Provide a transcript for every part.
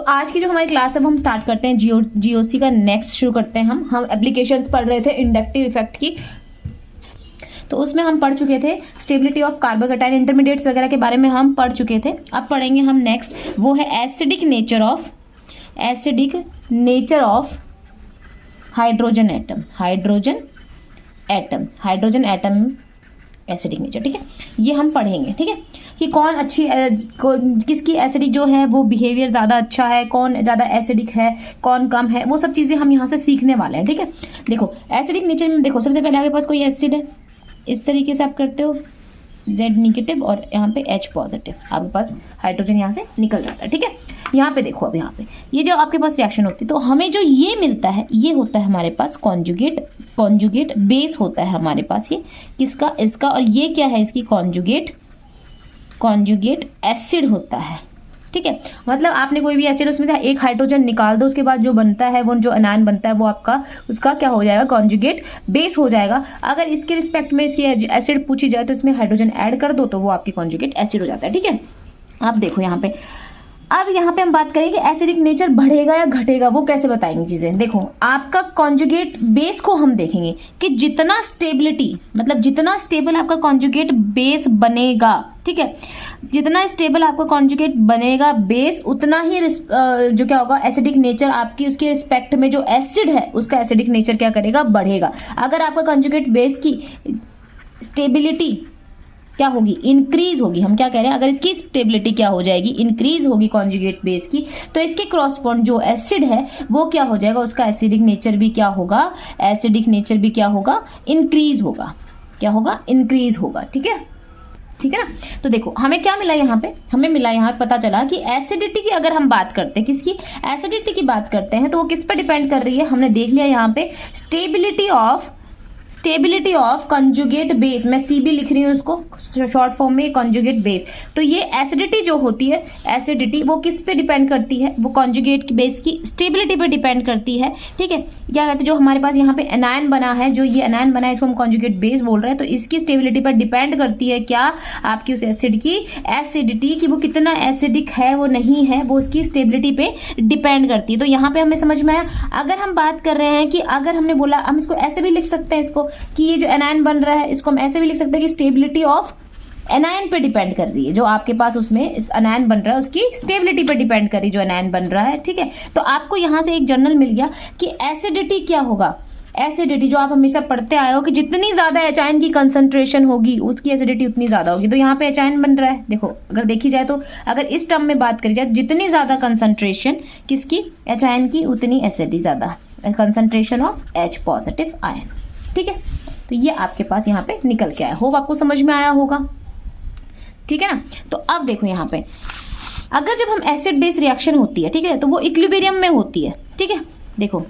आज की जो हमारी क्लास है वो हम स्टार्ट करते हैं जीओसी का नेक्स्ट शुरू करते हैं। हम एप्लीकेशंस पढ़ रहे थे इंडक्टिव इफेक्ट की, तो उसमें हम पढ़ चुके थे स्टेबिलिटी ऑफ कार्बोकैटायन इंटरमीडिएट्स वगैरह के बारे में हम पढ़ चुके थे। अब पढ़ेंगे हम नेक्स्ट, वो है acidic nature of hydrogen atom acidic nature. ठीक है, ये हम पढ़ेंगे। ठीक है, कि कौन किसकी एसिडिक जो है वो बिहेवियर ज़्यादा अच्छा है, कौन ज़्यादा एसिडिक है, कौन कम है, वो सब चीज़ें हम यहाँ से सीखने वाले हैं। ठीक है, देखो एसिडिक नेचर में देखो, सबसे पहले आपके पास कोई एसिड है, इस तरीके से आप करते हो Z नेगेटिव और यहाँ पे H पॉजिटिव, आपके पास हाइड्रोजन यहाँ से निकल जाता है। ठीक है, यहाँ पे देखो, अब यहाँ पे ये जो आपके पास रिएक्शन होती है तो हमें जो ये मिलता है ये होता है हमारे पास कॉन्जुगेट बेस होता है हमारे पास, ये किसका, इसका, और ये क्या है, इसकी कॉन्जुगेट एसिड होता है। ठीक है, मतलब आपने कोई भी एसिड उसमें से एक हाइड्रोजन निकाल दो, उसके बाद जो बनता है वो जो एनायन बनता है वो आपका उसका क्या हो जाएगा, कॉन्जुगेट बेस हो जाएगा। अगर इसके रिस्पेक्ट में इसकी एसिड पूछी जाए तो इसमें हाइड्रोजन ऐड कर दो तो वो आपकी कॉन्जुगेट एसिड हो जाता है। ठीक है, आप देखो यहाँ पे, अब यहाँ पे हम बात करेंगे एसिडिक नेचर बढ़ेगा या घटेगा, वो कैसे बताएंगे चीज़ें। देखो आपका कॉन्जुगेट बेस को हम देखेंगे कि जितना स्टेबिलिटी, मतलब जितना स्टेबल आपका कॉन्जुगेट बेस बनेगा, ठीक है, जितना स्टेबल आपका कॉन्जुगेट बनेगा बेस, उतना ही जो क्या होगा, एसिडिक नेचर आपकी उसके रिस्पेक्ट में जो एसिड है उसका एसिडिक नेचर क्या करेगा, बढ़ेगा। अगर आपका कॉन्जुगेट बेस की स्टेबिलिटी क्या होगी, इंक्रीज होगी, हम क्या कह रहे हैं, अगर इसकी स्टेबिलिटी क्या हो जाएगी, इंक्रीज होगी कॉन्जुगेट बेस की, तो इसके क्रॉसपॉन्ड जो एसिड है वो क्या हो जाएगा, उसका एसिडिक नेचर भी क्या होगा, इंक्रीज होगा। क्या होगा, इंक्रीज होगा। ठीक है ना। तो देखो हमें क्या मिला यहाँ पे, पता चला कि एसिडिटी की अगर हम बात करते हैं, किसकी एसिडिटी की बात करते हैं, तो वो किस पर डिपेंड कर रही है, हमने देख लिया यहाँ पे स्टेबिलिटी ऑफ कंजुगेट बेस, मैं CB लिख रही हूँ उसको शॉर्ट फॉर्म में, कंजुगेट बेस। तो ये एसिडिटी जो होती है, एसिडिटी वो किस पे डिपेंड करती है, वो कंजुगेट बेस की स्टेबिलिटी पे डिपेंड करती है। ठीक है, क्या कहते हैं, जो हमारे पास यहाँ पे एनायन बना है, जो ये एनायन बना है इसको हम कंजुगेट बेस बोल रहे हैं, तो इसकी स्टेबिलिटी पर डिपेंड करती है क्या, आपकी उस एसिड की एसिडिटी, कि वो कितना एसिडिक है वो नहीं है, वो उसकी स्टेबिलिटी पे डिपेंड करती है। तो यहाँ पे हमें समझ में आया। अगर हम बात कर रहे हैं कि अगर हमने बोला, हम इसको ऐसे भी लिख सकते हैं इसको, कि ये जो एनायन बन रहा है इसको हम ऐसे भी लिख सकते हैं कि स्टेबिलिटी ऑफ एनायन पे डिपेंड कर रही है, जो आपके पास उसमें इस एनायन बन रहा है उसकी स्टेबिलिटी पे डिपेंड कर रही है जो एनायन बन रहा है। ठीक है, तो आपको यहाँ से एक जर्नल मिल गया कि एसिडिटी क्या होगा, एसिडिटी जो आप हमेशा पढ़ते आए हो कि जितनी ज्यादा एचाइन की कंसंट्रेशन होगी उसकी एसिडिटी उतनी ज्यादा होगी। तो यहाँ पे एचाइन बन रहा है, देखो अगर देखी जाए तो, अगर इस टर्म में बात करी जाए, जितनी ज्यादा कंसंट्रेशन किसकी, एचाइन की, उतनी एसिडिटी ज्यादा, concentration of H positive ion. ठीक है, तो ये आपके पास यहाँ पे निकल के आया, होप आपको समझ में आया होगा। ठीक है ना। तो अब देखो यहाँ पे, अगर जब हम एसिड बेस रिएक्शन होती है, ठीक है, तो वो इक्विलिब्रियम में होती है। ठीक है, देखो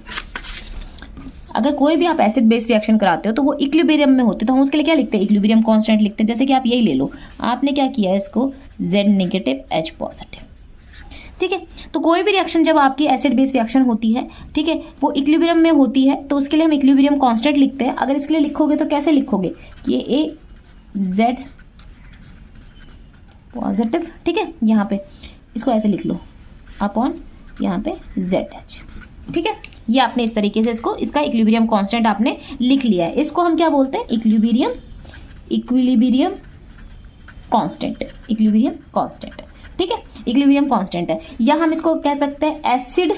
अगर कोई भी आप एसिड बेस रिएक्शन कराते हो तो वो इक्विलिब्रियम में होती है, तो हम उसके लिए क्या लिखते हैं, इक्विलिब्रियम कांस्टेंट लिखते हैं। जैसे कि आप यही ले लो, आपने क्या किया है, इसको Z नेगेटिव H पॉजिटिव। ठीक है, तो कोई भी रिएक्शन जब आपकी एसिड बेस रिएक्शन होती है, ठीक है, वो इक्विलिब्रियम में होती है, तो उसके लिए हम इक्विलिब्रियम कांस्टेंट लिखते हैं। अगर इसके लिए लिखोगे तो कैसे लिखोगे, कि ये Z पॉजिटिव, ठीक है, यहाँ पे इसको ऐसे लिख लो, अपॉन यहाँ पे ZH। ठीक है, ये आपने इस तरीके से इसका इक्विलिब्रियम कांस्टेंट आपने लिख लिया है। इसको हम क्या बोलते हैं, इक्विलिब्रियम कांस्टेंट। ठीक है, इक्विलिब्रियम कांस्टेंट है, या हम इसको कह सकते हैं एसिड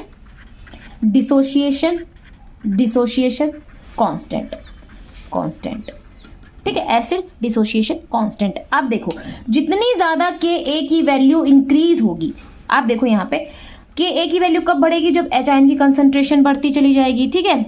डिसोसिएशन कांस्टेंट। ठीक है, एसिड डिसोसिएशन कांस्टेंट। अब देखो जितनी ज्यादा Ka की वैल्यू इंक्रीज होगी, आप देखो यहाँ पे Ka की वैल्यू कब बढ़ेगी, जब एचाइन की कंसंट्रेशन बढ़ती चली जाएगी। ठीक है,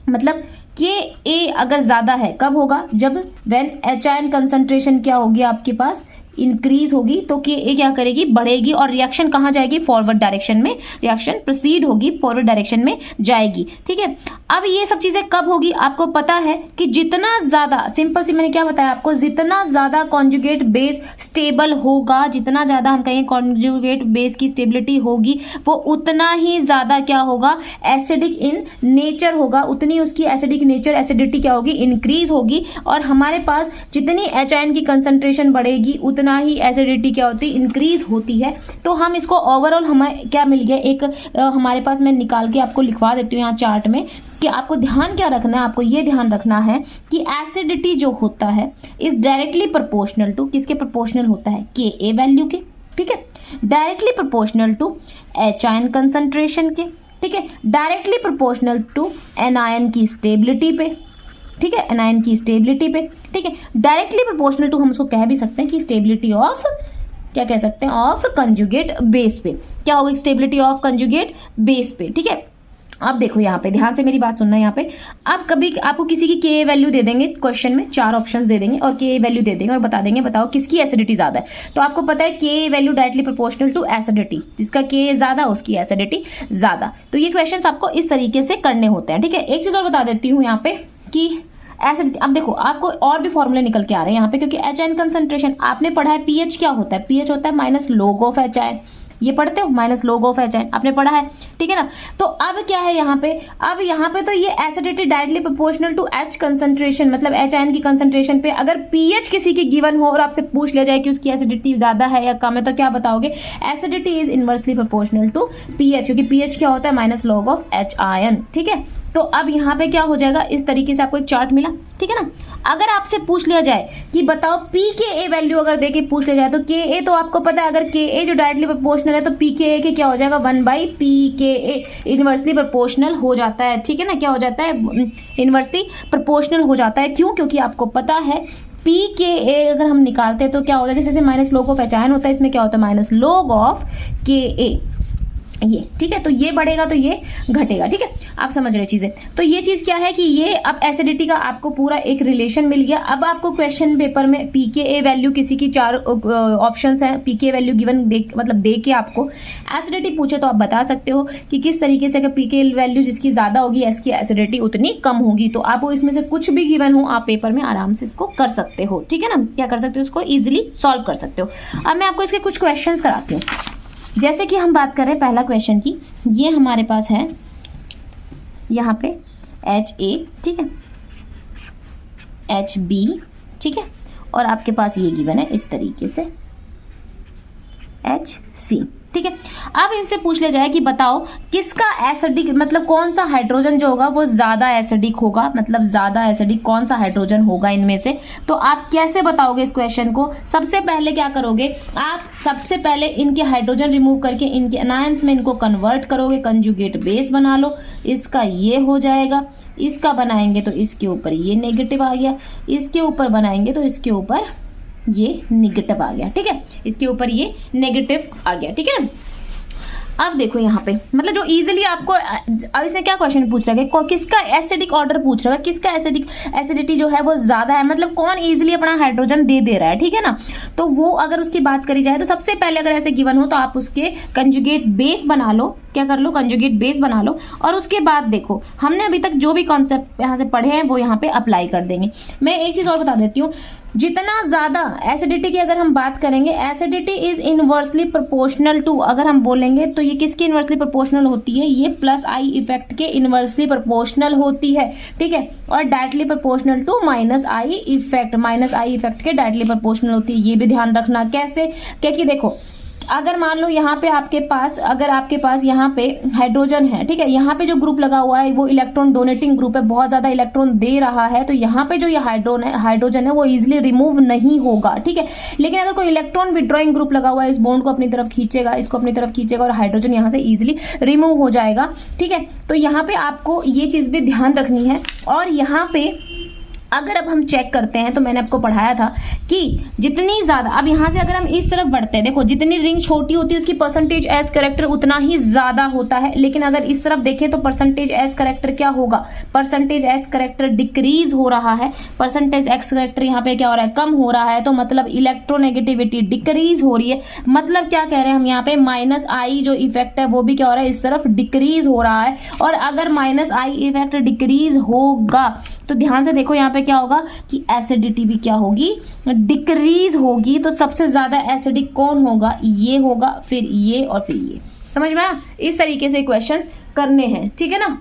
मतलब Ka अगर ज्यादा है कब होगा, जब व्हेन एचाइन कंसंट्रेशन क्या होगी आपके पास, इंक्रीज होगी, तो Ka क्या करेगी, बढ़ेगी, और रिएक्शन कहाँ जाएगी, फॉरवर्ड डायरेक्शन में, रिएक्शन प्रोसीड होगी, फॉरवर्ड डायरेक्शन में जाएगी। ठीक है, अब ये सब चीजें कब होगी, आपको पता है कि जितना ज्यादा, सिंपल सी मैंने क्या बताया आपको, जितना ज्यादा कॉन्जुगेट बेस स्टेबल होगा, जितना ज्यादा हम कहें कॉन्जुगेट बेस की स्टेबिलिटी होगी, वो उतना ही ज्यादा क्या होगा, एसिडिक इन नेचर होगा, उतनी उसकी एसिडिक नेचर, एसिडिटी क्या होगी, इंक्रीज होगी। और हमारे पास जितनी एचाइन की कंसंट्रेशन बढ़ेगी उतना उतना ही एसिडिटी क्या होती है, इंक्रीज होती है। तो हम इसको ओवरऑल हमें क्या मिल गया, एक हमारे पास मैं निकाल के आपको लिखवा देती हूँ यहाँ चार्ट में कि आपको ध्यान क्या रखना है, आपको ये ध्यान रखना है कि एसिडिटी जो होता है इज डायरेक्टली प्रोपोर्शनल टू, किसके प्रोपोर्शनल होता है, Ka वैल्यू के, ठीक है, directly proportional to H ion concentration के, ठीक है, डायरेक्टली प्रोपोर्शनल टू एनायन की स्टेबिलिटी पे, ठीक है, एनायन की स्टेबिलिटी पे, ठीक है, डायरेक्टली प्रोपोर्शनल टू हम उसको कह भी सकते हैं कि स्टेबिलिटी ऑफ, क्या कह सकते हैं, ऑफ कंजुगेट बेस पे, क्या होगी, स्टेबिलिटी ऑफ कंजुगेट बेस पे, ठीक है। अब देखो यहाँ पे ध्यान से मेरी बात सुनना, यहाँ पे आप कभी आपको किसी की Ka वैल्यू दे देंगे, क्वेश्चन में 4 ऑप्शंस दे देंगे और Ka वैल्यू दे देंगे और बता देंगे बताओ किसकी एसिडिटी ज्यादा है। तो आपको पता है Ka value directly proportional to acidity, जिसका Ka ज्यादा उसकी एसिडिटी ज्यादा। तो ये क्वेश्चन आपको इस तरीके से करने होते हैं, ठीक है। एक चीज और बता देती हूँ यहाँ पे कि एसिडिटी, अब देखो आपको और भी फॉर्मूले निकल के आ रहे हैं यहाँ पे, क्योंकि H आयन कंसंट्रेशन आपने पढ़ा है, pH क्या होता है, pH होता है minus log of H ion, ये पढ़ते हो, minus log of H ion आपने पढ़ा है, ठीक है ना। तो अब क्या है यहाँ पे, अब यहाँ पे तो ये acidity directly proportional to H concentration, मतलब H आयन की कंसंट्रेशन पे अगर pH किसी की गिवन हो और आपसे पूछ लिया जाए कि उसकी एसिडिटी ज्यादा है या कम है, तो क्या बताओगे, acidity is inversely proportional to pH, क्योंकि pH क्या होता है, minus log of H ion, ठीक है। तो अब यहाँ पे क्या हो जाएगा, इस तरीके से आपको एक चार्ट मिला, ठीक है ना। अगर आपसे पूछ लिया जाए कि बताओ pKa वैल्यू अगर देके पूछ लिया जाए, तो Ka तो आपको पता है, अगर Ka जो डायरेक्टली प्रोपोर्शनल है तो pKa के क्या हो जाएगा, 1/pKa इनवर्सली प्रोपोर्शनल हो जाता है, ठीक है ना, क्या हो जाता है, इनवर्सली प्रोपोर्शनल हो जाता है। क्यों, क्योंकि आपको पता है pKa अगर हम निकालते हैं तो क्या होता है, जैसे minus log of H ion होता है, इसमें क्या होता है, माइनस log ऑफ Ka, ये, ठीक है। तो ये बढ़ेगा तो ये घटेगा, ठीक है, आप समझ रहे चीजें। तो ये चीज क्या है कि ये अब एसिडिटी का आपको पूरा एक रिलेशन मिल गया। अब आपको क्वेश्चन पेपर में pKa वैल्यू किसी की 4 ऑप्शंस हैं, pKa वैल्यू गिवन मतलब दे के आपको एसिडिटी पूछे तो आप बता सकते हो कि किस तरीके से अगर pKa वैल्यू जिसकी ज्यादा होगी इसकी एसिडिटी उतनी कम होगी। तो आपको इसमें से कुछ भी गिवन हो आप पेपर में आराम से इसको कर सकते हो, ठीक है ना, क्या कर सकते हो, इसको ईजिली सॉल्व कर सकते हो। अब मैं आपको इसके कुछ क्वेश्चन कराती हूँ। जैसे कि हम बात कर रहे हैं पहला क्वेश्चन की, ये हमारे पास है यहाँ पे HA, ठीक है, HB, ठीक है, और आपके पास ये गिवन है इस तरीके से HC, ठीक है। अब इनसे पूछ लिया जाए कि बताओ किसका एसिडिक, मतलब कौन सा हाइड्रोजन जो होगा वो ज्यादा एसिडिक होगा, मतलब ज्यादा एसिडिक कौन सा हाइड्रोजन होगा इनमें से। तो आप कैसे बताओगे इस क्वेश्चन को, सबसे पहले क्या करोगे आप, सबसे पहले इनके हाइड्रोजन रिमूव करके इनके एनायंस में इनको कन्वर्ट करोगे, कंजुगेट बेस बना लो, इसका ये हो जाएगा, इसका बनाएंगे तो इसके ऊपर ये नेगेटिव आ गया, इसके ऊपर बनाएंगे तो इसके ऊपर ये नेगेटिव आ गया, ठीक है, इसके ऊपर ये नेगेटिव आ गया, ठीक है ना। अब देखो यहाँ पे मतलब जो इजीली आपको, अब इसने क्या क्वेश्चन पूछ रहा है, किसका एसिडिक ऑर्डर पूछ रहा है, किसका एसिडिटी जो है वो ज्यादा है, मतलब कौन इजीली अपना हाइड्रोजन दे रहा है, ठीक है ना। तो वो अगर उसकी बात करी जाए तो सबसे पहले अगर ऐसे गिवन हो तो आप उसके कंजुगेट बेस बना लो, क्या कर लो, कंजुगेट बेस बना लो, और उसके बाद देखो हमने अभी तक जो भी कॉन्सेप्ट यहाँ से पढ़े हैं वो यहाँ पे अप्लाई कर देंगे। मैं एक चीज और बता देती हूँ, जितना ज्यादा एसिडिटी की अगर हम बात करेंगे, acidity is inversely proportional to, अगर हम बोलेंगे तो ये किसके इनवर्सली प्रोपोर्शनल होती है, ये प्लस आई इफेक्ट के इनवर्सली प्रोपोर्शनल होती है, ठीक है, और directly proportional to minus I effect, minus I effect के डायरेक्टली प्रोपोर्शनल होती है। ये भी ध्यान रखना, कैसे, क्योंकि देखो अगर मान लो यहाँ पे आपके पास, अगर आपके पास यहाँ पे हाइड्रोजन है, ठीक है, यहाँ पे जो ग्रुप लगा हुआ है वो इलेक्ट्रॉन डोनेटिंग ग्रुप है, बहुत ज्यादा इलेक्ट्रॉन दे रहा है, तो यहाँ पे जो ये हाइड्रोजन है वो इजीली रिमूव नहीं होगा, ठीक है। लेकिन अगर कोई इलेक्ट्रॉन विड्रॉइंग ग्रुप लगा हुआ है, इस बॉन्ड को अपनी तरफ खींचेगा, इसको अपनी तरफ खींचेगा और हाइड्रोजन यहाँ से इजिली रिमूव हो जाएगा, ठीक है। तो यहाँ पे आपको ये चीज भी ध्यान रखनी है। और यहाँ पे अगर अब हम चेक करते हैं तो मैंने आपको पढ़ाया था कि जितनी ज्यादा, अब यहाँ से अगर हम इस तरफ बढ़ते हैं, देखो जितनी रिंग छोटी होती है उसकी परसेंटेज एस करेक्टर उतना ही ज्यादा होता है, लेकिन अगर इस तरफ देखें तो परसेंटेज एस करेक्टर क्या होगा, परसेंटेज एस करेक्टर डिक्रीज हो रहा है, परसेंटेज एक्स करेक्टर यहाँ पे क्या हो रहा है, कम हो रहा है, तो मतलब इलेक्ट्रोनेगेटिविटी डिक्रीज हो रही है। मतलब क्या कह रहे हैं हम यहाँ पे, माइनस आई जो इफेक्ट है वो भी क्या हो रहा है, इस तरफ डिक्रीज हो रहा है। और अगर माइनस आई इफेक्ट डिक्रीज होगा तो ध्यान से देखो यहाँ पे क्या होगा कि एसिडिटी भी क्या होगी, डिक्रीज होगी। तो सबसे ज्यादा एसिडिक कौन होगा, ये होगा, फिर ये और फिर ये। समझ में आया, इस तरीके से क्वेश्चन करने हैं, ठीक है ना।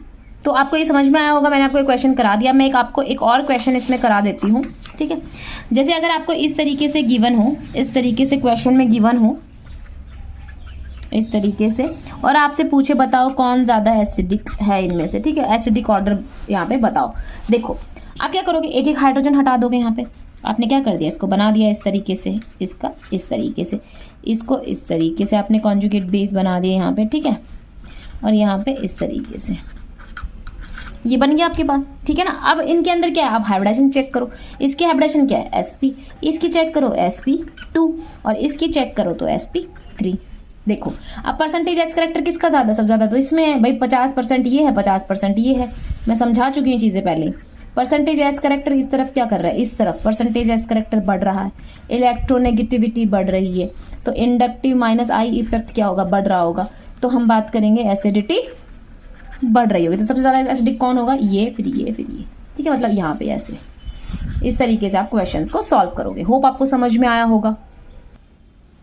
तो आपको ये समझ में आया होगा, मैंने आपको एक क्वेश्चन करा दिया। मैं आपको एक और क्वेश्चन इसमें करा देती हूँ, ठीक है। जैसे अगर आपको इस तरीके से गिवन हो, इस तरीके से क्वेश्चन में गिवन हो इस तरीके से, और आपसे पूछे बताओ कौन ज़्यादा एसिडिक है इनमें से, ठीक है। एसिडिक ऑर्डर यहाँ पे बताओ। देखो आप क्या करोगे, एक एक हाइड्रोजन हटा दोगे। यहाँ पे आपने क्या कर दिया, इसको बना दिया इस तरीके से, इसका इस तरीके से, इसको इस तरीके से आपने कॉन्जुगेट बेस बना दिया यहाँ पे, ठीक है। और यहाँ पे इस तरीके से ये बन गया आपके पास, ठीक है ना। अब इनके अंदर क्या है, आप हाइब्रिडाइजेशन चेक करो। इसकी हाइब्रिडाइजेशन क्या है, sp, इसकी चेक करो sp2, और इसकी चेक करो तो sp3। देखो अब परसेंटेज एस करेक्टर किसका ज़्यादा, सब ज़्यादा तो इसमें है भाई, 50% ये है, 50% ये है। मैं समझा चुकी हूँ चीज़ें पहले। परसेंटेज एस करेक्टर इस तरफ क्या कर रहा है, इस तरफ परसेंटेज एस करेक्टर बढ़ रहा है, इलेक्ट्रोनेगेटिविटी बढ़ रही है, तो इंडक्टिव माइनस आई इफेक्ट क्या होगा, बढ़ रहा होगा। तो हम बात करेंगे एसिडिटी बढ़ रही होगी, तो सबसे ज़्यादा एसिडिक कौन होगा, ये फिर ये फिर ये, ठीक है। मतलब यहाँ पे ऐसे इस तरीके से आप क्वेश्चंस को सॉल्व करोगे। होप आपको समझ में आया होगा,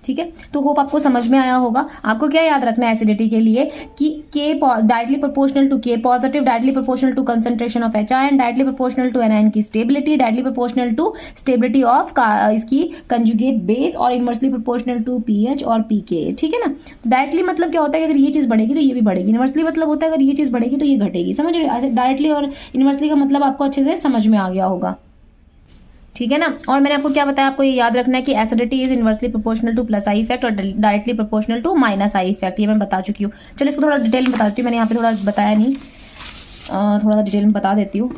ठीक है। तो होप आपको समझ में आया होगा। आपको क्या याद रखना है एसिडिटी के लिए कि K directly proportional to K positive, directly proportional to concentration of HIN, directly proportional to anion की stability, directly proportional to stability of इसकी कंजुगेट बेस, और इनवर्सली प्रोपोर्शनल टू pH और pKa, ठीक है ना। डायरेक्टली मतलब क्या होता है कि अगर ये चीज़ बढ़ेगी तो ये भी बढ़ेगी। इनवर्सली मतलब होता है अगर ये चीज़ बढ़ेगी तो ये घटेगी। समझ रहे हो, डायरेक्टली और इनवर्सली का मतलब आपको अच्छे से समझ में आ गया होगा, ठीक है ना। और मैंने आपको क्या बताया, आपको ये याद रखना है कि acidity is inversely proportional to plus I effect और directly proportional to minus I effect. ये मैं बता चुकी हूँ। चलो इसको थोड़ा डिटेल में बता देती हूँ, मैंने यहाँ पे थोड़ा बताया नहीं, थोड़ा सा डिटेल में बता देती हूँ,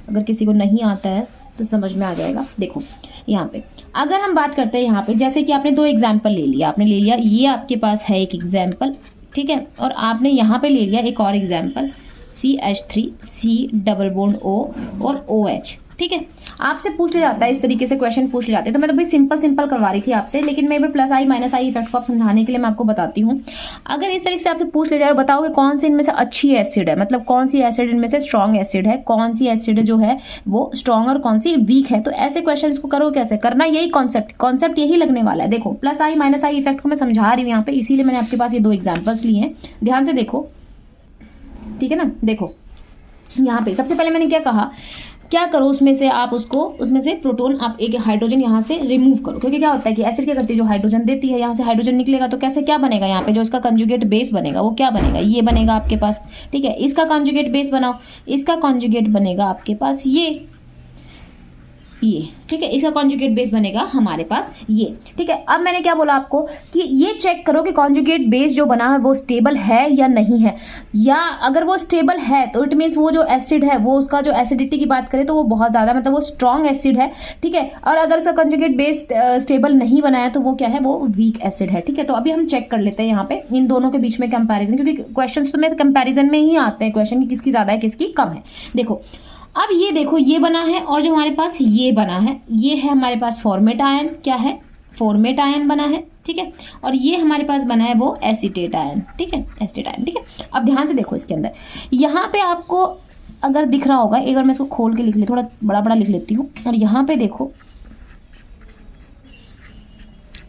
अगर किसी को नहीं आता है तो समझ में आ जाएगा। देखो यहाँ पे अगर हम बात करते हैं यहाँ पे, जैसे कि आपने 2 एग्जाम्पल ले लिया, आपने ले लिया ये आपके पास है एक एग्जाम्पल, ठीक है, और आपने यहाँ पे ले लिया एक और example CH3 C double bond O और OH, ठीक है। आपसे पूछ लिया जाता है इस तरीके से, क्वेश्चन पूछ लिया जाते हैं। तो मैं तो भाई सिंपल करवा रही थी आपसे, लेकिन मैं plus I minus I effect को आप समझाने के लिए मैं आपको बताती हूँ। अगर इस तरीके से आपसे पूछ लिया जाए, बताओगे कौन सी इनमें से अच्छी एसिड है, मतलब कौन सी एसिड इनमें से स्ट्रॉन्ग एसिड है, कौन सी एसिड जो है वो स्ट्रॉन्ग और कौन सी वीक है। तो ऐसे क्वेश्चन को करो, कैसे करना, यही कॉन्सेप्ट यही लगने वाला है। देखो plus I minus I effect को मैं समझा रही हूँ यहाँ पे, इसीलिए मैंने आपके पास ये 2 एग्जाम्पल्स लिए हैं, ध्यान से देखो, ठीक है ना। देखो यहाँ पे सबसे पहले मैंने क्या कहा, क्या करो उसमें से आप उसमें से प्रोटॉन, आप एक हाइड्रोजन यहाँ से रिमूव करो, क्योंकि क्या होता है कि एसिड क्या करती है, जो हाइड्रोजन देती है यहाँ से हाइड्रोजन निकलेगा, तो कैसे क्या बनेगा, यहाँ पे जो इसका कंजुगेट बेस बनेगा वो क्या बनेगा, ये बनेगा आपके पास, ठीक है। इसका कंजुगेट बेस बनाओ, इसका कंजुगेट बनेगा आपके पास ये, ठीक है, इसका कॉन्जुगेट बेस बनेगा हमारे पास ये, ठीक है। अब मैंने क्या बोला आपको कि ये चेक करो कि कॉन्जुगेट बेस जो बना है वो स्टेबल है या नहीं है, या अगर वो स्टेबल है तो इट मीन्स वो जो एसिड है वो, उसका जो एसिडिटी की बात करें तो वो बहुत ज़्यादा, मतलब वो स्ट्रॉन्ग एसिड है, ठीक है। और अगर उसका कॉन्जुगेट बेस स्टेबल नहीं बनाया तो वो क्या है, वो वीक एसिड है, ठीक है। तो अभी हम चेक कर लेते हैं यहाँ पे इन दोनों के बीच में कंपेरिजन, क्योंकि क्वेश्चन तो में कंपेरिजन में ही आते हैं क्वेश्चन की किसकी ज़्यादा है किसकी कम है। देखो अब ये देखो, ये बना है और जो हमारे पास ये बना है, ये है हमारे पास फॉर्मेट आयन, क्या है, फॉर्मेट आयन बना है, ठीक है। और ये हमारे पास बना है वो एसीटेट आयन, ठीक है, एसीटेट आयन, ठीक है। अब ध्यान से देखो इसके अंदर, यहाँ पे आपको अगर दिख रहा होगा, एक बार मैं इसको खोल के लिख ले, थोड़ा बड़ा बड़ा लिख लेती हूँ, और यहाँ पे देखो,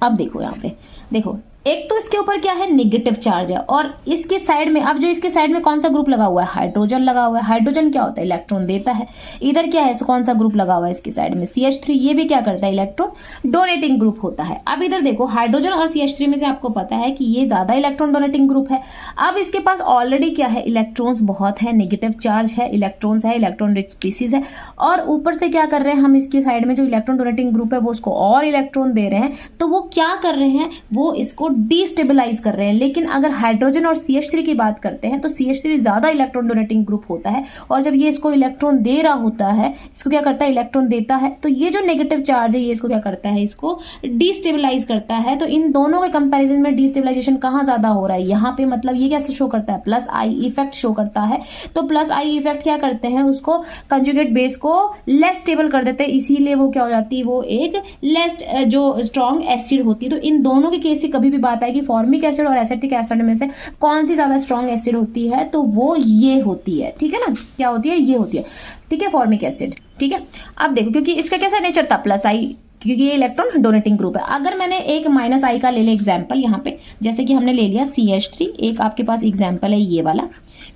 अब देखो यहाँ पे देखो, एक तो इसके ऊपर क्या है, नेगेटिव चार्ज है, और इसके साइड में, अब जो इसके साइड में कौन सा ग्रुप लगा हुआ है, हाइड्रोजन लगा हुआ है। हाइड्रोजन क्या होता है, इलेक्ट्रॉन देता है। इधर क्या है, कौन सा ग्रुप लगा हुआ है इसके साइड में, CH3, ये भी क्या करता है, इलेक्ट्रॉन डोनेटिंग ग्रुप होता है। अब इधर देखो, हाइड्रोजन और CH3 में से आपको पता है कि ये ज्यादा इलेक्ट्रॉन डोनेटिंग ग्रुप है। अब इसके पास ऑलरेडी क्या है, इलेक्ट्रॉन्स बहुत है, नेगेटिव चार्ज है, इलेक्ट्रॉन्स है, इलेक्ट्रॉन रिच स्पीसीज है, और ऊपर से क्या कर रहे हैं हम, इसके साइड में जो इलेक्ट्रॉन डोनेटिंग ग्रुप है वो उसको और इलेक्ट्रॉन दे रहे हैं, तो वो क्या कर रहे हैं, वो इसको डिस्टेबलाइज कर रहे हैं। लेकिन अगर हाइड्रोजन और CH3 की बात करते हैं तो CH3 ज्यादा इलेक्ट्रॉन डोनेटिंग ग्रुप होता है, और जब ये इसको इलेक्ट्रॉन दे रहा होता है, इसको क्या करता है, इलेक्ट्रॉन देता है, तो ये जो नेगेटिव चार्ज है ये इसको क्या करता है, इसको डिस्टेबलाइज करता है। तो इन दोनों के कंपैरिजन में डिस्टेबलाइजेशन कहाँ ज्यादा हो रहा है, यहाँ पे, मतलब ये कैसे शो करता है, प्लस आई इफेक्ट शो करता है। तो प्लस आई इफेक्ट क्या करते हैं, उसको कंजुगेट बेस को लेस स्टेबल कर देते हैं, इसीलिए वो क्या हो जाती है, वो एक लेस जो स्ट्रॉन्ग एसिड होती है। तो इन दोनों के केस से कभी भी बात है कि फॉर्मिक एसिड और एसिटिक एसिड में से कौन सी ज्यादा स्ट्रॉन्ग एसिड होती है, तो वो ये होती है, ठीक है ना, क्या होती है, ये होती है, ठीक है, फॉर्मिक एसिड, ठीक है। अब देखो, क्योंकि इसका कैसा नेचर था, प्लस आई, क्योंकि ये इलेक्ट्रॉन डोनेटिंग ग्रुप है। अगर मैंने एक माइनस आई का ले लिया एग्जाम्पल यहाँ पे, जैसे कि हमने ले लिया CH3, एक आपके पास एग्जाम्पल है ये वाला,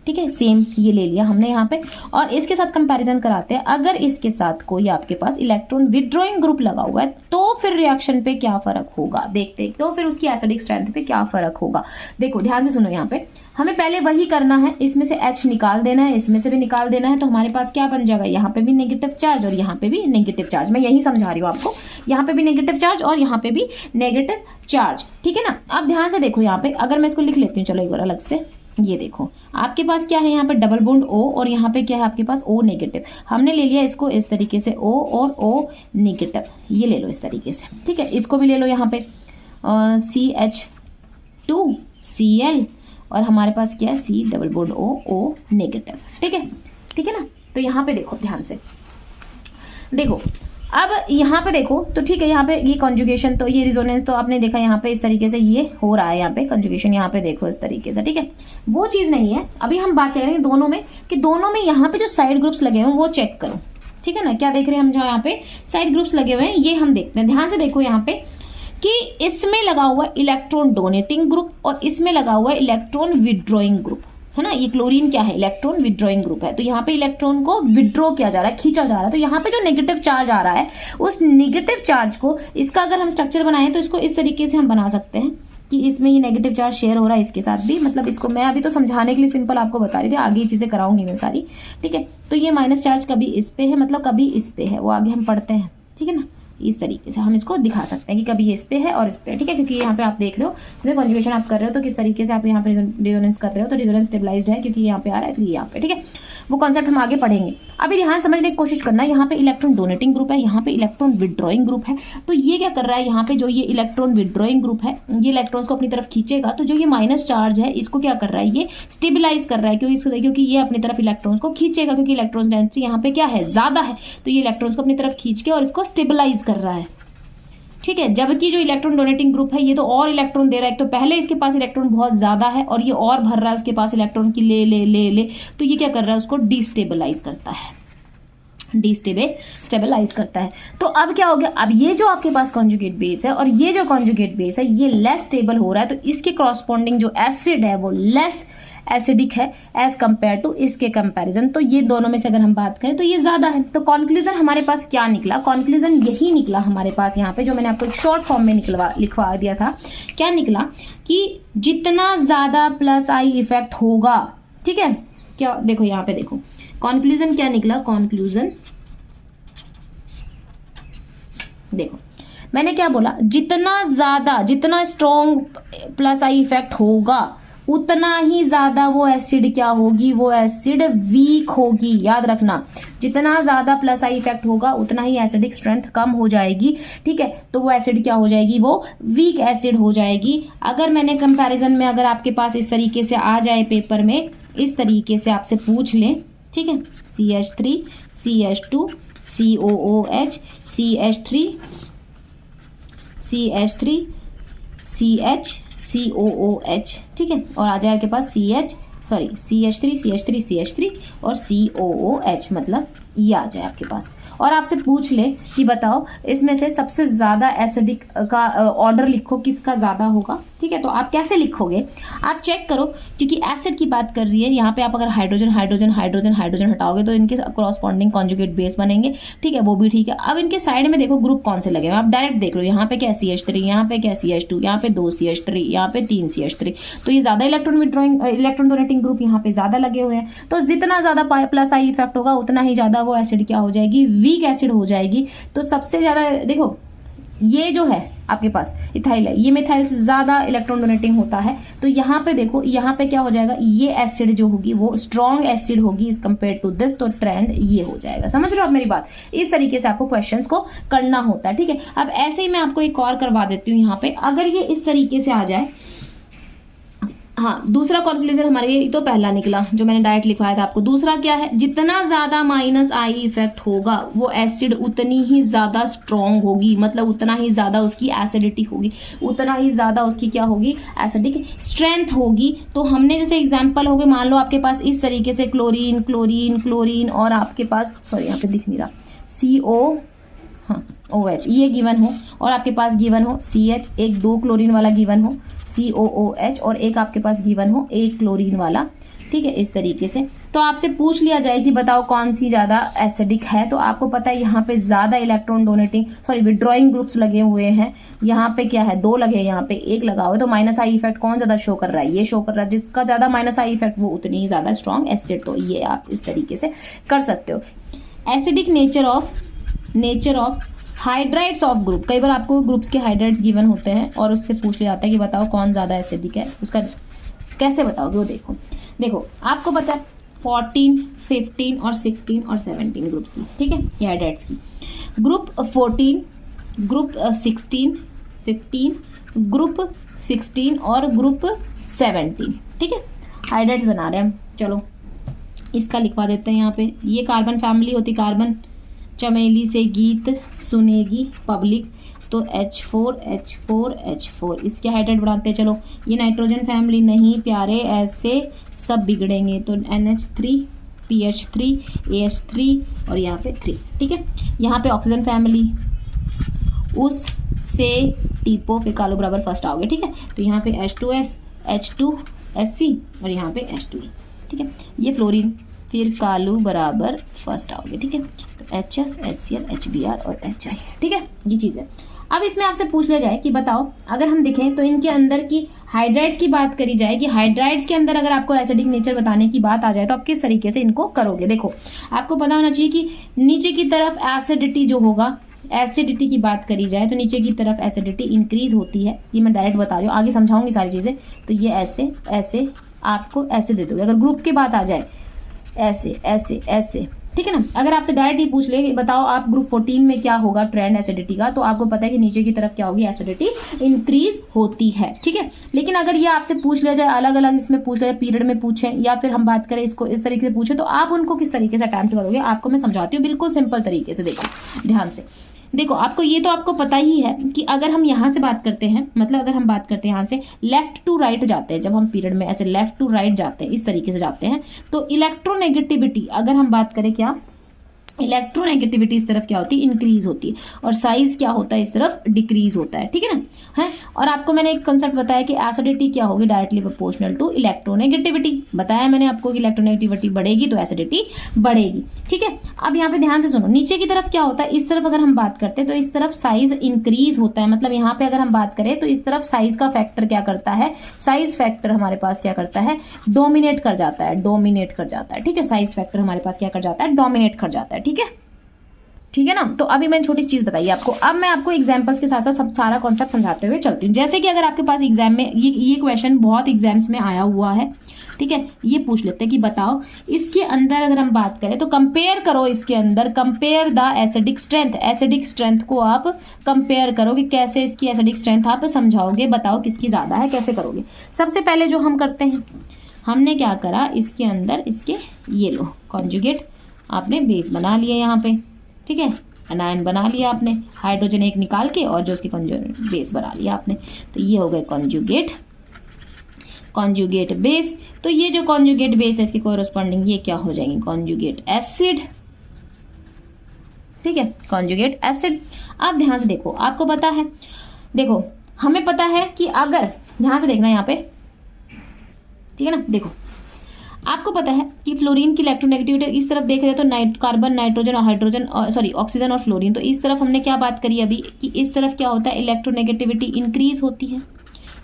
ठीक है, सेम ये ले लिया हमने यहाँ पे। और इसके साथ कंपैरिजन कराते हैं, अगर इसके साथ कोई आपके पास इलेक्ट्रॉन विड्रॉइंग ग्रुप लगा हुआ है तो फिर रिएक्शन पे क्या फर्क होगा, देखते हैं तो फिर उसकी एसिडिक स्ट्रेंथ पे क्या फर्क होगा। देखो ध्यान से सुनो, यहाँ पे हमें पहले वही करना है, इसमें से H निकाल देना है, इसमें से भी निकाल देना है, तो हमारे पास क्या बन जाएगा, यहाँ पे भी नेगेटिव चार्ज और यहाँ पे भी नेगेटिव चार्ज। मैं यही समझा रही हूँ आपको, यहाँ पे भी नेगेटिव चार्ज और यहाँ पे भी नेगेटिव चार्ज, ठीक है ना। अब ध्यान से देखो यहाँ पे, अगर मैं इसको लिख लेती हूँ चलो एक बार अलग से, ये देखो आपके पास क्या है यहाँ पे डबल बॉन्ड O और यहाँ पे क्या है आपके पास O नेगेटिव। हमने ले लिया इसको इस तरीके से O और O नेगेटिव, ये ले लो इस तरीके से, ठीक है। इसको भी ले लो यहाँ पे CH2Cl और हमारे पास क्या है C double bond O negative, ठीक है, ठीक है ना। तो यहाँ पे देखो ध्यान से देखो, अब यहाँ पे देखो तो ठीक है, यहाँ पे ये कॉन्जुगेशन तो ये रिजोनेंस तो आपने देखा यहाँ पे इस तरीके से ये हो रहा है, यहाँ पे कॉन्जुगेशन यहाँ पे देखो इस तरीके से, ठीक है। वो चीज़ नहीं है, अभी हम बात कर रहे हैं दोनों में कि दोनों में यहाँ पे जो साइड ग्रुप्स लगे हुए हैं वो चेक करो, ठीक है ना। क्या देख रहे हैं हम, जो यहाँ पे साइड ग्रुप्स लगे हुए हैं ये हम देखते हैं। ध्यान से देखो यहाँ पे कि इसमें लगा हुआ इलेक्ट्रॉन डोनेटिंग ग्रुप और इसमें लगा हुआ इलेक्ट्रॉन विड्रॉइंग ग्रुप, है ना। ये क्लोरीन क्या है, इलेक्ट्रॉन विड्रॉइंग ग्रुप है, तो यहाँ पे इलेक्ट्रॉन को विड्रॉ किया जा रहा है, खींचा जा रहा है। तो यहाँ पे जो नेगेटिव चार्ज आ रहा है उस नेगेटिव चार्ज को, इसका अगर हम स्ट्रक्चर बनाए तो इसको इस तरीके से हम बना सकते हैं कि इसमें ये नेगेटिव चार्ज शेयर हो रहा है इसके साथ भी, मतलब इसको मैं अभी तो समझाने के लिए सिंपल आपको बता रही थी, आगे ये चीज़ें कराऊंगी मैं सारी, ठीक है। तो ये माइनस चार्ज कभी इस पे है, मतलब कभी इस पे है, वो आगे हम पढ़ते हैं, ठीक है ना। इस तरीके से हम इसको दिखा सकते हैं कि कभी ये इस पे है और इस पे, ठीक है। क्योंकि यहाँ पे आप देख रहे हो इसमें कॉन्जुगेशन आप कर रहे हो तो किस तरीके से आप यहाँ पे रिजोनेंस कर रहे हो, तो रिजोनेंस स्टेबलाइज्ड है क्योंकि यहाँ पे आ रहा है फिर यहाँ पे, ठीक है। वो कॉन्सेप्ट हम आगे पढ़ेंगे। अभी ध्यान समझने की कोशिश करना, यहाँ पे इलेक्ट्रॉन डोनेटिंग ग्रुप है, यहाँ पे इलेक्ट्रॉन विड्रॉइंग ग्रुप है। तो ये क्या कर रहा है, यहाँ पे जो ये इलेक्ट्रॉन विड्रॉइंग ग्रुप है ये इलेक्ट्रॉन्स को अपनी तरफ खींचेगा, तो जो ये माइनस चार्ज है इसको क्या कर रहा है, ये स्टेबलाइज कर रहा है, क्योंकि ये अपनी तरफ इलेक्ट्रॉन्स को खींचेगा, क्योंकि इलेक्ट्रॉन डेंसिटी यहाँ पे क्या है, ज्यादा है, तो ये इलेक्ट्रॉन्स को अपनी तरफ खींच के और इसको स्टेबलाइज कर रहा है, ठीक है। जबकि जो इलेक्ट्रॉन डोनेटिंग ग्रुप है ये तो और इलेक्ट्रॉन दे रहा है, तो पहले इसके पास इलेक्ट्रॉन बहुत ज्यादा है और ये और भर रहा है उसके पास इलेक्ट्रॉन की ले ले ले ले, तो ये क्या कर रहा है, उसको डिस्टेबलाइज करता है, स्टेबलाइज करता है। तो अब क्या हो गया, अब ये जो आपके पास कॉन्जुगेट बेस है और ये जो कॉन्जुगेट बेस है ये लेस स्टेबल हो रहा है, तो इसके कॉरस्पॉन्डिंग जो एसिड है वो लेस एसिडिक है एज कंपेयर टू इसके कंपैरिजन। तो ये दोनों में से अगर हम बात करें तो ये ज्यादा है। तो कंक्लूजन हमारे पास क्या निकला, कंक्लूजन यही निकला हमारे पास यहाँ पे, जो मैंने आपको एक शॉर्ट फॉर्म में लिखवा दिया था। क्या निकला कि जितना ज्यादा प्लस आई इफेक्ट होगा, ठीक है, क्या देखो यहाँ पे देखो कंक्लूजन क्या निकला, कंक्लूजन देखो मैंने क्या बोला, जितना स्ट्रॉन्ग प्लस आई इफेक्ट होगा उतना ही ज्यादा वो एसिड क्या होगी, वो एसिड वीक होगी। याद रखना, जितना ज्यादा प्लस आई इफेक्ट होगा उतना ही एसिडिक स्ट्रेंथ कम हो जाएगी, ठीक है। तो वो एसिड क्या हो जाएगी, वो वीक एसिड हो जाएगी। अगर मैंने कंपैरिजन में अगर आपके पास इस तरीके से आ जाए पेपर में, इस तरीके से आपसे पूछ लें, ठीक है, CH3 CH2 COOH CH3 CH3 CH COOH, ठीक है, और आ जाए आपके पास CH3 CH3 और COOH, मतलब ये आ जाए आपके पास। और आपसे पूछ ले कि बताओ इसमें से सबसे ज़्यादा एसिडिक का ऑर्डर लिखो, किसका ज़्यादा होगा, ठीक है। तो आप कैसे लिखोगे, आप चेक करो, क्योंकि एसिड की बात कर रही है यहाँ पे। आप अगर हाइड्रोजन हाइड्रोजन हाइड्रोजन हाइड्रोजन हटाओगे तो इनके कॉरस्पॉन्डिंग कॉन्जुगेट बेस बनेंगे, ठीक है, वो भी ठीक है। अब इनके साइड में देखो ग्रुप कौन से लगे हैं, आप डायरेक्ट देख लो, यहाँ पे क्या CH3, यहाँ पे क्या CH2, यहाँ पे 2 CH3, यहाँ पे 3 CH3, तो ये ज़्यादा इलेक्ट्रॉन डोनेटिंग ग्रुप यहाँ पे ज़्यादा लगे हुए हैं। तो जितना ज़्यादा प्लस आई इफेक्ट होगा उतना ही ज़्यादा वो एसिड क्या हो जाएगी, वीक एसिड हो जाएगी। तो सबसे ज़्यादा देखो ये जो है आपके पास इथाइल है, ये मिथाइल से ज़्यादा इलेक्ट्रॉन डोनेटिंग होता है। तो यहाँ पे देखो, यहाँ पे क्या हो जाएगा, ये एसिड जो होगी वो स्ट्रॉन्ग एसिड होगी इज कंपेयर टू दिस, तो ट्रेंड ये हो जाएगा। समझ रहे हो आप मेरी बात, इस तरीके से आपको क्वेश्चंस को करना होता है, ठीक है। अब ऐसे ही मैं आपको एक और करवा देती हूँ यहाँ पे, अगर ये इस तरीके से आ जाए, हाँ, दूसरा कंक्लूजन हमारे ये तो पहला निकला जो मैंने डायरेक्ट लिखवाया था आपको। दूसरा क्या है, जितना ज्यादा माइनस आई इफेक्ट होगा वो एसिड उतनी ही ज्यादा स्ट्रॉन्ग होगी, मतलब उतना ही ज्यादा उसकी एसिडिटी होगी, उतना ही ज्यादा उसकी क्या होगी, एसिडिक स्ट्रेंथ होगी। तो हमने जैसे एग्जाम्पल हो गए, मान लो आपके पास इस तरीके से क्लोरीन क्लोरीन क्लोरीन और आपके पास, सॉरी यहाँ पे दिख नहीं रहा, CO OH ये गिवन हो, और आपके पास गिवन हो CH, एक 2 क्लोरीन वाला गिवन हो COOH, और एक आपके पास गिवन हो 1 क्लोरीन वाला ठीक है, इस तरीके से। तो आपसे पूछ लिया जाए कि बताओ कौन सी ज़्यादा एसिडिक है, तो आपको पता है यहाँ पे ज़्यादा इलेक्ट्रॉन डोनेटिंग विड्रॉइंग ग्रुप्स लगे हुए हैं। यहाँ पे क्या है, 2 लगे हैं, यहाँ पे 1 लगा हुआ है। तो माइनस आई इफेक्ट कौन ज़्यादा शो कर रहा है, ये शो कर रहा है। जिसका ज़्यादा माइनस आई इफेक्ट वो उतनी ही ज़्यादा स्ट्रॉन्ग एसिड। तो ये आप इस तरीके से कर सकते हो। Acidic nature of hydrides of group. कई बार आपको ग्रुप्स के हाइड्राइड्स गिवन होते हैं और उससे पूछ लिया जाता है कि बताओ कौन ज़्यादा एसिडिक है। उसका कैसे बताओगे वो देखो आपको पता है 14, 15 और 16 और 17 ग्रुप्स की, ठीक है, ये हाइड्राइड्स की। ग्रुप 14, ग्रुप 16, 15, ग्रुप 16 और ग्रुप 17, ठीक है, हाइड्राइड्स बना रहे हैं हम। चलो इसका लिखवा देते हैं यहाँ पे। ये कार्बन फैमिली होती, कार्बन चमेली से गीत सुनेगी पब्लिक, तो H4 H4 H4 इसके हाइड्राइड बनाते हैं। चलो ये नाइट्रोजन फैमिली, नहीं प्यारे ऐसे सब बिगड़ेंगे, तो NH3 PH3 AH3 और यहाँ पे 3, ठीक है। यहाँ पे ऑक्सीजन फैमिली, उस से टीपो, फिर कालो बराबर फर्स्ट आओगे, ठीक है। तो यहाँ पे H2S H2SC और यहाँ पे H2E, ठीक है। ये फ्लोरीन, फिर कालू बराबर फर्स्ट आओगे, ठीक है। तो HF HCl HBr और HI, ठीक है, ये चीज़ है। अब इसमें आपसे पूछ लिया जाए कि बताओ अगर हम देखें तो इनके अंदर की हाइड्राइड्स की बात करी जाए कि हाइड्राइड्स के अंदर अगर आपको एसिडिक नेचर बताने की बात आ जाए तो आप किस तरीके से इनको करोगे। देखो आपको पता होना चाहिए कि नीचे की तरफ एसिडिटी जो होगा, एसिडिटी की बात करी जाए तो नीचे की तरफ एसिडिटी इंक्रीज होती है। ये मैं डायरेक्ट बता रही हूँ, आगे समझाऊंगी सारी चीज़ें। तो ये ऐसे ऐसे आपको ऐसे दे दोगे। अगर ग्रुप की बात आ जाए ऐसे ऐसे ऐसे, ठीक है ना। अगर आपसे डायरेक्ट ये पूछ ले बताओ आप ग्रुप 14 में क्या होगा ट्रेंड एसिडिटी का, तो आपको पता है कि नीचे की तरफ क्या होगी, एसिडिटी इंक्रीज होती है, ठीक है। लेकिन अगर ये आपसे पूछ लिया जाए अलग अलग, इसमें पूछ लिया जाए पीरियड में पूछे या फिर हम बात करें इसको इस तरीके से पूछे, तो आप उनको किस तरीके से अटेम्प्ट करोगे, आपको मैं समझाती हूँ बिल्कुल सिंपल तरीके से। देखो ध्यान से देखो, आपको ये तो आपको पता ही है कि अगर हम यहाँ से बात करते हैं, मतलब अगर हम बात करते हैं यहाँ से लेफ्ट टू राइट जाते हैं, जब हम पीरियड में ऐसे लेफ्ट टू राइट जाते हैं, इस तरीके से जाते हैं, तो इलेक्ट्रोनेगेटिविटी अगर हम बात करें, क्या इलेक्ट्रोनेगेटिविटी इस तरफ क्या होती है, इंक्रीज होती है, और साइज क्या होता है, इस तरफ डिक्रीज होता है, ठीक है ना। है, और आपको मैंने एक कंसेप्ट बताया कि एसिडिटी क्या होगी, डायरेक्टली प्रोपोर्शनल टू इलेक्ट्रोनेगेटिविटी। बताया मैंने आपको कि इलेक्ट्रोनेगेटिविटी बढ़ेगी तो एसिडिटी बढ़ेगी, ठीक है। अब यहाँ पे ध्यान से सुनो, नीचे की तरफ क्या होता है, इस तरफ अगर हम बात करते हैं तो इस तरफ साइज इंक्रीज होता है। मतलब यहाँ पे अगर हम बात करें तो इस तरफ साइज का फैक्टर क्या करता है, साइज फैक्टर हमारे पास क्या करता है, डोमिनेट कर जाता है, डोमिनेट कर जाता है, ठीक है। साइज फैक्टर हमारे पास क्या कर जाता है, डोमिनेट कर जाता है, ठीक है ना। तो अभी मैंने छोटी चीज बताई आपको। अब मैं आपको एग्जांपल्स के साथ साथ सब सारा कॉन्सेप्ट समझाते हुए चलती हूँ। जैसे कि अगर आपके पास एग्जाम में ये क्वेश्चन बहुत एग्जाम्स में आया हुआ है, ठीक है। ये पूछ लेते हैं कि बताओ इसके अंदर अगर हम बात करें तो कंपेयर करो, इसके अंदर compare the acidic strength, acidic strength को आप कंपेयर करो कि कैसे इसकी एसिडिक स्ट्रेंथ आप समझाओगे, बताओ किसकी ज्यादा है, कैसे करोगे। सबसे पहले जो हम करते हैं, हमने क्या करा, इसके अंदर इसके ये लो कॉन्जुगेट आपने बेस बना लिया यहाँ पे, ठीक है, एनायन बना लिया आपने, हाइड्रोजन एक निकाल के और जो उसके कॉन्जुगेट बेस बना लिया आपने। तो ये हो गए कॉन्जुगेट बेस। तो ये जो कॉन्जुगेट बेस है इसके कोरोस्पॉन्डिंग ये क्या हो जाएंगे, कॉन्जुगेट एसिड, ठीक है, कॉन्जुगेट एसिड। अब ध्यान से देखो, आपको पता है, देखो हमें पता है कि अगर ध्यान से देखना यहाँ पे, ठीक है ना, देखो आपको पता है कि फ्लोरीन की इलेक्ट्रोनेगेटिविटी इस तरफ देख रहे हो तो कार्बन, नाइट्रोजन और हाइड्रोजन, सॉरी ऑक्सीजन और फ्लोरीन। तो इस तरफ हमने क्या बात करी अभी कि इस तरफ क्या होता है, इलेक्ट्रोनेगेटिविटी इंक्रीज होती है।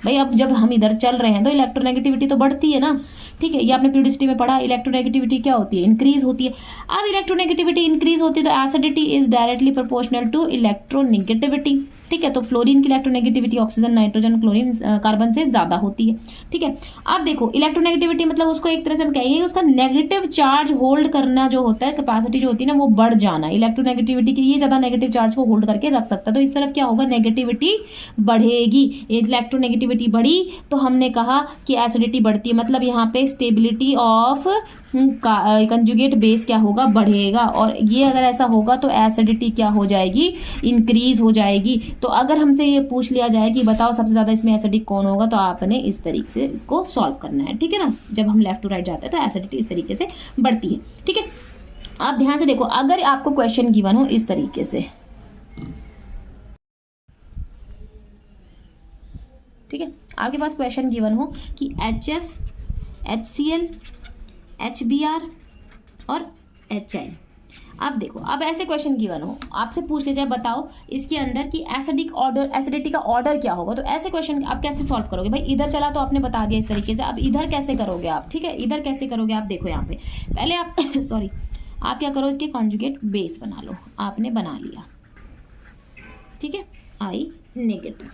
भाई अब जब हम इधर चल रहे हैं तो इलेक्ट्रोनेगेटिविटी तो बढ़ती है ना, ठीक है। ये आपने प्यूरिसिटी में पढ़ा, इलेक्ट्रोनेगेटिविटी क्या होती है, इंक्रीज होती है। अब इलेक्ट्रोनेगेटिविटी इंक्रीज होती है तो acidity is directly proportional to electronegativity, ठीक है। तो फ्लोरीन की electronegativity oxygen, nitrogen, chlorine, carbon से ज्यादा होती है, ठीक है। अब देखो इलेक्ट्रोनेगेटिविटी मतलब उसको एक तरह से हम कहेंगे उसका नेगेटिव चार्ज होल्ड करना जो होता है, कैपेसिटी जो होती है ना वो बढ़ जाना। इलेक्ट्रोनेगेटिविटी की ये ज्यादा नेगेटिव चार्ज को होल्ड करके रख सकता है। तो इस तरफ क्या होगा, नेगेटिविटी बढ़ेगी, इलेक्ट्रोनेगेटिविटी बढ़ी तो हमने कहा कि एसिडिटी बढ़ती है। मतलब यहाँ पे स्टेबिलिटी ऑफ कंजुगेट बेस क्या होगा, बढ़ेगा। और ये अगर ऐसा होगा तो एसिडिटी क्या हो जाएगी, इंक्रीज हो जाएगी। तो अगर हमसे ये पूछ लिया जाए कि बताओ सबसे ज्यादा इसमें एसिडिक कौन होगा, तो आपने इस तरीके से इसको सॉल्व करना है, ठीक है ना। जब हम लेफ्ट टू राइट जाते हैं तो एसिडिटी इस तरीके से बढ़ती है, ठीक है। आप ध्यान से देखो, अगर आपको क्वेश्चन गिवन हो इस तरीके से, ठीक है, आपके पास क्वेश्चन गिवन हो कि HF HCl HBr और HI। अब देखो, अब ऐसे क्वेश्चन गिवन हो, आपसे पूछ ले जाए बताओ इसके अंदर कि एसिडिटी का ऑर्डर क्या होगा, तो ऐसे क्वेश्चन आप कैसे सॉल्व करोगे? भाई इधर चला तो आपने बता दिया इस तरीके से, अब इधर कैसे करोगे आप? ठीक है, इधर कैसे करोगे आप? देखो यहाँ पे पहले आप सॉरी, आप क्या करो, इसके कॉन्जुगेट बेस बना लो। आपने बना लिया, ठीक है, I नेगेटिव,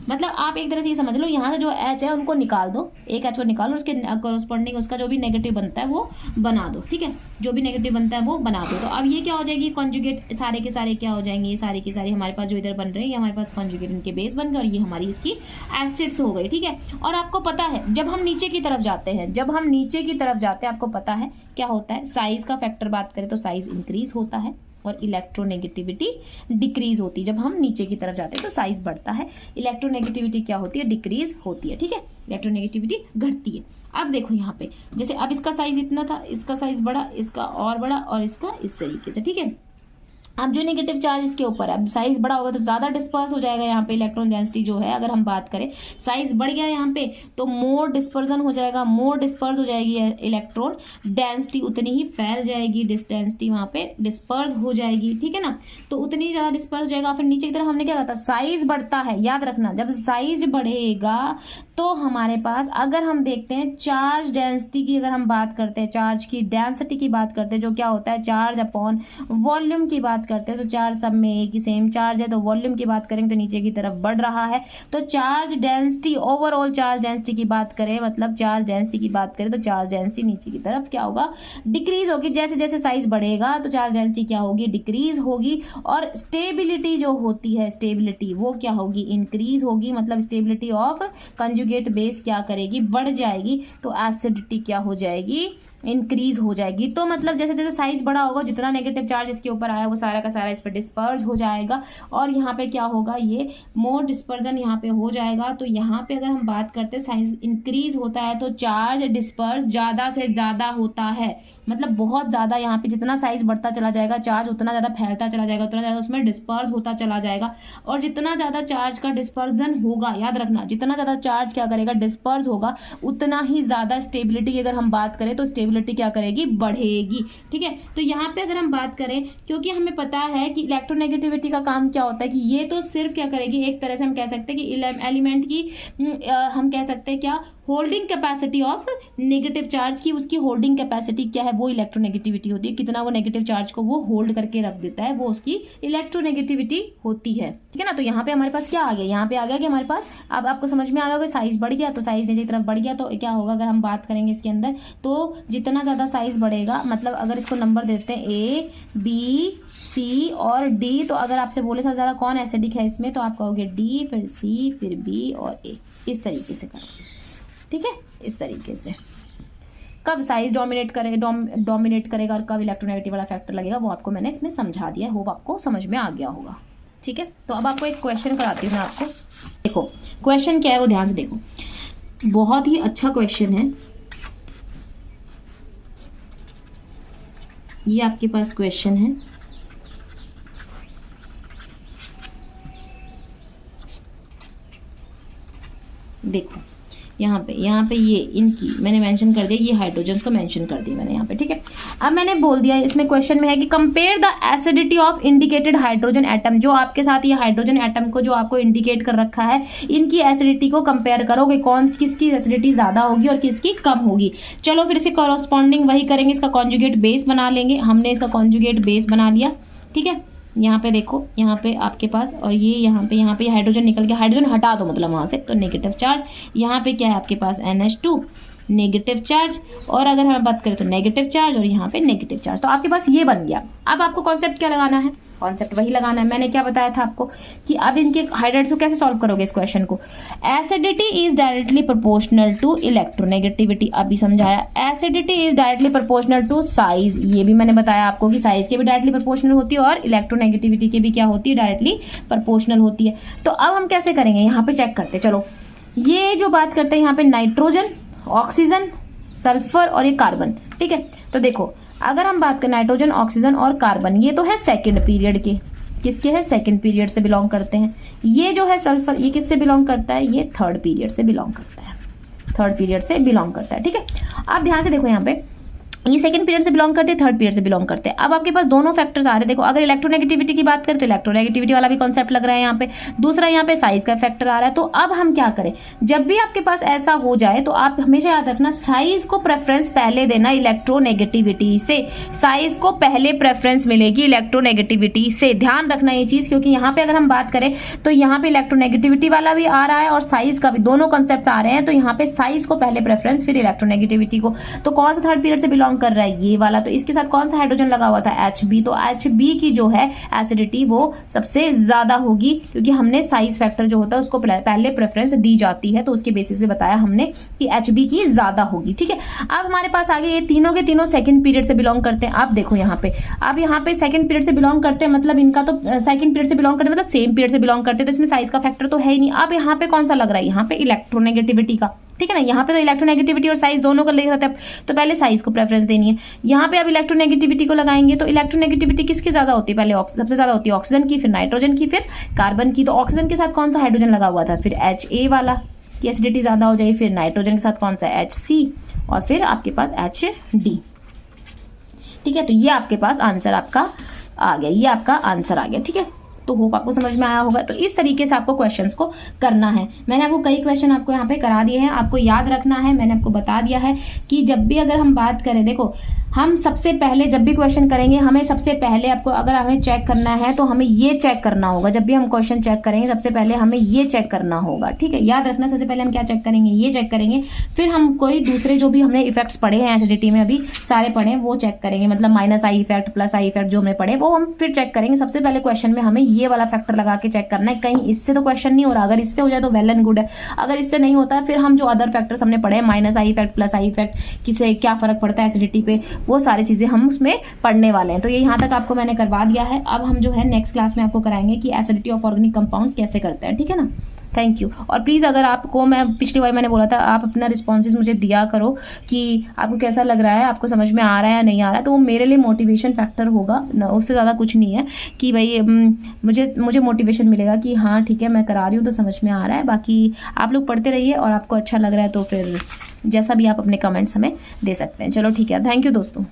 मतलब आप एक तरह से ये समझ लो, यहाँ से जो H है उनको निकाल दो, एक H को निकालो, उसके कोरस्पॉन्डिंग उसका जो भी नेगेटिव बनता है वो बना दो। ठीक है, जो भी नेगेटिव बनता है वो बना दो। तो अब ये क्या हो जाएगी, कॉन्जुगेट सारे के सारे क्या हो जाएंगे, ये सारे के सारे हमारे पास जो इधर बन रहे हैं ये हमारे पास कॉन्जुगेट इनके बेस बन गए और ये हमारी इसकी एसिड्स हो गई। ठीक है, और आपको पता है जब हम नीचे की तरफ जाते हैं, आपको पता है क्या होता है, साइज का फैक्टर बात करें तो साइज इंक्रीज होता है और इलेक्ट्रोनेगेटिविटी डिक्रीज होती है। जब हम नीचे की तरफ जाते हैं तो साइज बढ़ता है, इलेक्ट्रोनेगेटिविटी क्या होती है, डिक्रीज होती है। ठीक है, इलेक्ट्रोनेगेटिविटी घटती है। अब देखो यहाँ पे, जैसे अब इसका साइज इतना था, इसका साइज बढ़ा, इसका और बढ़ा और इसका इस तरीके से। ठीक है, अब जो नेगेटिव चार्ज इसके ऊपर है, अब साइज बड़ा होगा तो ज़्यादा डिस्पर्स हो जाएगा। यहाँ पे इलेक्ट्रॉन डेंसिटी जो है, अगर हम बात करें साइज बढ़ गया यहाँ पे तो मोर डिस्पर्जन हो जाएगा, मोर डिस्पर्स हो जाएगी इलेक्ट्रॉन डेंसिटी, उतनी ही फैल जाएगी, डेंसिटी वहाँ पे डिस्पर्स हो जाएगी। ठीक है ना, तो उतनी ज़्यादा डिस्पर्स हो जाएगा। फिर नीचे की तरफ हमने क्या कहा था, साइज बढ़ता है, याद रखना, जब साइज बढ़ेगा तो हमारे पास, अगर हम देखते हैं चार्ज डेंसिटी की, अगर हम बात करते हैं चार्ज की डेंसिटी की बात करते हैं, जो क्या होता है चार्ज अपॉन वॉल्यूम की बात करते हैं, तो चार्ज सब में एक ही सेम चार्ज है, तो वॉल्यूम की बात करेंगे तो नीचे की तरफ बढ़ रहा है। तो charge density, overall charge density की बात करें, मतलब चार्ज डेंसिटी की बात करें तो चार्ज डेंसिटी नीचे की तरफ क्या होगा, डिक्रीज होगी। जैसे जैसे साइज बढ़ेगा तो चार्ज डेंसिटी क्या होगी, डिक्रीज होगी। और स्टेबिलिटी जो होती है, स्टेबिलिटी वो क्या होगी, इंक्रीज होगी, मतलब स्टेबिलिटी ऑफ कंजुगेट बेस क्या करेगी, बढ़ जाएगी। तो एसिडिटी क्या हो जाएगी, इंक्रीज हो जाएगी। तो मतलब जैसे जैसे साइज बड़ा होगा, जितना नेगेटिव चार्ज इसके ऊपर आया वो सारा का सारा इस पर डिस्पर्ज हो जाएगा और यहाँ पे क्या होगा, ये मोर डिस्पर्जन यहाँ पे हो जाएगा। तो यहाँ पे अगर हम बात करते हैं साइज इंक्रीज होता है तो चार्ज डिस्पर्स ज़्यादा से ज़्यादा होता है, मतलब बहुत ज़्यादा। यहाँ पे जितना साइज बढ़ता चला जाएगा चार्ज उतना ज़्यादा फैलता चला जाएगा, उतना ज़्यादा उसमें डिस्पर्स होता चला जाएगा। और जितना ज़्यादा चार्ज का डिस्पर्जन होगा, याद रखना, जितना ज़्यादा चार्ज क्या करेगा, डिस्पर्स होगा, उतना ही ज़्यादा स्टेबिलिटी की अगर हम बात करें तो स्टेबिलिटी क्या करेगी, बढ़ेगी। ठीक है, तो यहाँ पे अगर हम बात करें, क्योंकि हमें पता है कि इलेक्ट्रोनेगेटिविटी का काम क्या होता है, कि ये तो सिर्फ क्या करेगी, एक तरह से हम कह सकते हैं कि एलिमेंट की हम कह सकते हैं क्या, holding capacity of negative charge की, उसकी होल्डिंग कैपेसिटी क्या है, वो इलेक्ट्रोनेगेटिविटी होती है। कितना वो नेगेटिव चार्ज को वो होल्ड करके रख देता है, वो उसकी इलेक्ट्रोनेगेटिविटी होती है। ठीक है ना, तो यहाँ पे हमारे पास क्या आ गया, यहाँ पे आ गया कि हमारे पास, अब आपको समझ में आ गया कि साइज बढ़ गया तो साइज नीचे की तरफ बढ़ गया, तो क्या होगा, अगर हम बात करेंगे इसके अंदर, तो जितना ज़्यादा साइज बढ़ेगा, मतलब अगर इसको नंबर देते हैं A, B, C और D, तो अगर आपसे बोले सबसे ज़्यादा कौन एसिडिक है इसमें, तो आप कहोगे D, फिर C, फिर B और A, इस तरीके से करें। ठीक है, इस तरीके से कब साइज डोमिनेट करेगा और कब इलेक्ट्रोनेगेटिव वाला फैक्टर लगेगा, वो आपको मैंने इसमें समझा दिया है। होप आपको समझ में आ गया होगा। ठीक है, तो अब आपको एक क्वेश्चन कराती हूँ मैं आपको। देखो क्वेश्चन क्या है वो ध्यान से देखो, बहुत ही अच्छा क्वेश्चन है ये। आपके पास क्वेश्चन है, देखो यहाँ पे ये इनकी मैंने मेंशन कर दिया, ये हाइड्रोजन को मेंशन कर दिया मैंने यहाँ पे। ठीक है, अब मैंने बोल दिया इसमें क्वेश्चन में है कि compare the acidity of indicated hydrogen atom, जो आपके साथ ये हाइड्रोजन एटम को जो आपको इंडिकेट कर रखा है, इनकी एसिडिटी को कंपेयर करोगे, कौन किसकी एसिडिटी ज़्यादा होगी और किसकी कम होगी। चलो फिर इसके कॉरस्पॉन्डिंग वही करेंगे, इसका कॉन्जुगेट बेस बना लेंगे। हमने इसका कॉन्जुगेट बेस बना लिया। ठीक है, यहाँ पे देखो, यहाँ पे आपके पास, और ये यहाँ पे हाइड्रोजन निकल गया, हाइड्रोजन हटा दो मतलब वहाँ से, तो नेगेटिव चार्ज। यहाँ पे क्या है आपके पास NH2 नेगेटिव चार्ज, और अगर हम बात करें तो नेगेटिव चार्ज, और यहाँ पे नेगेटिव चार्ज। तो आपके पास ये बन गया। अब आपको कॉन्सेप्ट क्या लगाना है, कॉन्सेप्ट वही लगाना है। मैंने क्या बताया था आपको कि अब इनके हाइड्राइड्स को कैसे सॉल्व करोगे इस क्वेश्चन को। Acidity is directly proportional to electronegativity, अभी समझाया। Acidity is directly proportional to size, ये भी मैंने बताया आपको कि साइज के भी डायरेक्टली प्रोपोर्शनल होती है और इलेक्ट्रोनेगेटिविटी की भी क्या होती है, डायरेक्टली प्रोपोर्शनल होती है। तो अब हम कैसे करेंगे, यहाँ पे चेक करते हैं। चलो ये जो बात करते हैं यहाँ पे नाइट्रोजन, ऑक्सीजन, सल्फर और ये कार्बन। ठीक है, तो देखो अगर हम बात करें नाइट्रोजन, ऑक्सीजन और कार्बन, ये तो है सेकंड पीरियड के, किसके है, सेकंड पीरियड से बिलोंग करते हैं। ये जो है सल्फर, ये किससे बिलोंग करता है, ये थर्ड पीरियड से बिलोंग करता है। थर्ड पीरियड से बिलोंग करता है। ठीक है, अब ध्यान से देखो यहाँ पे, ये सेकंड पीरियड से बिलोंग करते हैं, थर्ड पीरियड से बिलोंग करते हैं। अब आपके पास दोनों फैक्टर्स आ रहे हैं। देखो अगर इलेक्ट्रोनेगेटिविटी की बात करें तो इलेक्ट्रोनेगेटिविटी वाला भी कॉन्सेप्ट लग रहा है यहाँ पे, दूसरा यहाँ पे साइज का फैक्टर आ रहा है। तो अब हम क्या करें, जब भी आपके पास ऐसा हो जाए तो आप हमेशा याद रखना साइज को प्रेफरेंस पहले देना इलेक्ट्रोनेगेटिविटी से, साइज को पहले प्रेफरेंस मिलेगी इलेक्ट्रोनेगेटिविटी से। ध्यान रखना ये चीज, क्योंकि यहाँ पे अगर हम बात करें तो यहाँ पे इलेक्ट्रोनेगेटिविटी वाला भी आ रहा है और साइज का भी, दोनों कॉन्सेप्ट आ रहे हैं। तो यहाँ पे साइज को पहले प्रेफरेंस, फिर इलेक्ट्रोनेगेटिविटी को। तो कौन सा थर्ड पीरियड से बिलोंग कर रहा है, ये वाला। तो इसके साथ कौन सा हाइड्रोजन लगा हुआ था, Hb। तो Hb की जो है एसिडिटी वो सबसे ज्यादा होगी, क्योंकि हमने साइज फैक्टर जो होता है उसको पहले प्रेफरेंस दी जाती है। तो उसके बेसिस पे बताया हमने कि Hb की ज्यादा होगी। ठीक है, अब हमारे पास आगे ये तीनों के तीनों सेकंड पीरियड से बिलोंग करते हैं। आप देखो यहाँ पे, अब यहाँ पे सेकंड पीरियड से बिलोंग करते हैं, मतलब इनका तो सेकंड पीरियड से बिलोंग करते हैं, मतलब सेम पीरियड से बिलोंग करते हैं। तो इसमें साइज का फैक्टर तो है ही नहीं। अब यहाँ पे कौन सा लग रहा है, यहाँ पे इलेक्ट्रोनेगेटिविटी का। ठीक है ना, यहाँ पे तो इलेक्ट्रोनेगेटिविटी और साइज दोनों का लिख रहा था, तो पहले साइज को प्रेफरेंस देनी है। यहाँ पे अब इलेक्ट्रोनेगेटिविटी को लगाएंगे तो इलेक्ट्रोनेगेटिविटी किसकी ज्यादा होती है, पहले सबसे ज्यादा होती है ऑक्सीजन की, फिर नाइट्रोजन की, फिर कार्बन की। तो ऑक्सीजन के साथ कौन सा हाइड्रोजन लगा हुआ था, फिर Ha वाला की एसिडिटी ज्यादा हो जाएगी, फिर नाइट्रोजन के साथ कौन सा Hc, और फिर आपके पास Hd। ठीक है, तो ये आपके पास आंसर आपका आ गया, ये आपका आंसर आ गया। ठीक है, तो होप आपको समझ में आया होगा। तो इस तरीके से आपको क्वेश्चंस को करना है। मैंने आपको कई क्वेश्चन आपको यहाँ पे करा दिए हैं, आपको याद रखना है। मैंने आपको बता दिया है कि जब भी अगर हम बात करें, देखो हम सबसे पहले जब भी क्वेश्चन करेंगे, हमें सबसे पहले आपको अगर हमें चेक करना है तो हमें ये चेक करना होगा। जब भी हम क्वेश्चन चेक करेंगे सबसे पहले हमें ये चेक करना होगा। ठीक है, याद रखना, सबसे पहले हम क्या चेक करेंगे, ये चेक करेंगे। फिर हम कोई दूसरे जो भी हमने इफेक्ट्स पढ़े हैं एसिडिटी में, अभी सारे पढ़े वो चेक करेंगे, मतलब minus I effect, plus I effect जो हमने पढ़े वो हम फिर चेक करेंगे। सबसे पहले क्वेश्चन में हमें ये वाला फैक्टर लगा के चेक करना है, कहीं इससे तो क्वेश्चन नहीं हो रहा। अगर इससे हो जाए तो वेल एंड गुड है, अगर इससे नहीं होता फिर हम जो अदर फैक्टर्स हमने पढ़े हैं, minus I effect, plus I effect, किसे क्या फर्क पड़ता है एसिडिटी पे, वो सारी चीजें हम उसमें पढ़ने वाले हैं। तो ये यहाँ तक आपको मैंने करवा दिया है। अब हम जो है नेक्स्ट क्लास में आपको कराएंगे कि एसिडिटी ऑफ ऑर्गेनिक कंपाउंड्स कैसे करते हैं। ठीक है ना, थैंक यू। और प्लीज़ अगर आपको, मैं पिछली बार मैंने बोला था, आप अपना रिस्पॉन्सेज मुझे दिया करो कि आपको कैसा लग रहा है, आपको समझ में आ रहा है या नहीं आ रहा है। तो वो मेरे लिए मोटिवेशन फैक्टर होगा, उससे ज़्यादा कुछ नहीं है कि भाई मुझे मोटिवेशन मिलेगा कि हाँ ठीक है मैं करा रही हूँ तो समझ में आ रहा है। बाकी आप लोग पढ़ते रहिए और आपको अच्छा लग रहा है तो फिर जैसा भी आप अपने कमेंट्स हमें दे सकते हैं। चलो ठीक है, थैंक यू दोस्तों।